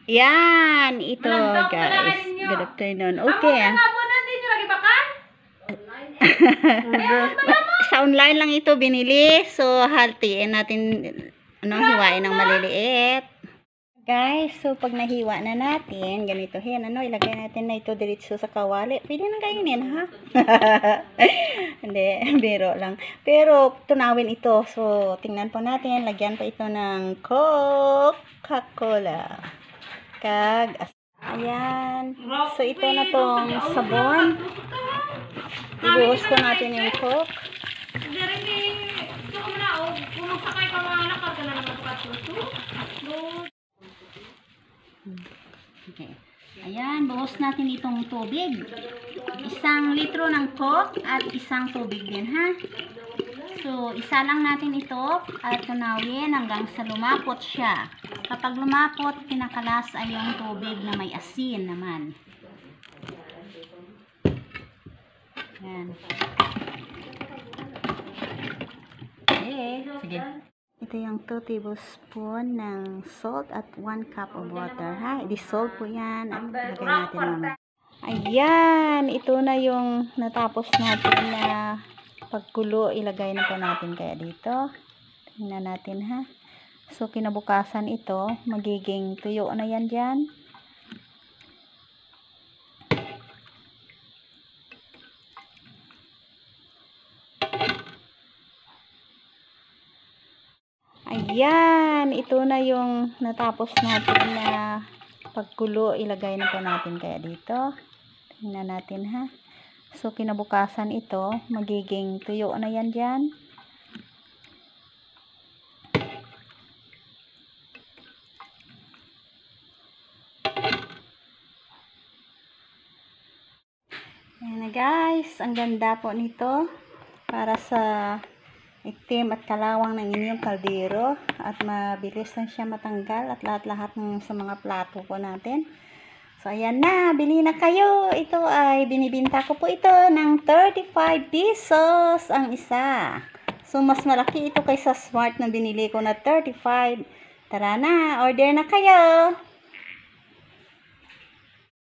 Yan, ito guys. Good afternoon. Okay. Sa online lang ito binili. So, haltiin natin, hiwain ng maliliit. Guys, so pag nahiwa na natin, ganito yan, ilagay natin na ito diretso sa kawali. Pwede nang kainin, ha? Hindi, biro lang. Pero, tunawin ito. So, tingnan po natin. Lagyan pa ito ng Coca-Cola. Ayan. So, ito na tong sabon. Ibuhos ko natin yung Coke. Okay. Ayan, buhos natin itong tubig. 1 litro ng Coke at 1 tubig din, ha? So, isa lang natin ito at tunawin hanggang sa lumapot siya. Kapag lumapot, pinakalas ay yung tubig na may asin naman. Ayan. Okay, sige. Ito yung 2 tablespoon ng salt at 1 cup of water, ha? Dissolve po yan at lagay natin naman. Ayan, ito na yung natapos natin na pagkulo. Ilagay na po natin kaya dito. Tingnan natin, ha? So, kinabukasan ito, magiging tuyo na yan dyan. Ayan, ito na yung natapos natin na pagkulo. Ilagay na po natin kaya dito. Tingnan natin, ha? So, kinabukasan ito, magiging tuyo na yan dyan. Ayan na guys, ang ganda po nito para sa itim at kalawang ng inyong kaldero at mabilis lang siya matanggal at lahat-lahat sa mga plato po natin. So, ayan na, bili na kayo. Ito ay binibinta ko po ito ng 35 pesos ang isa. So, mas malaki ito kaysa Smart na binili ko na 35. Tara na, order na kayo.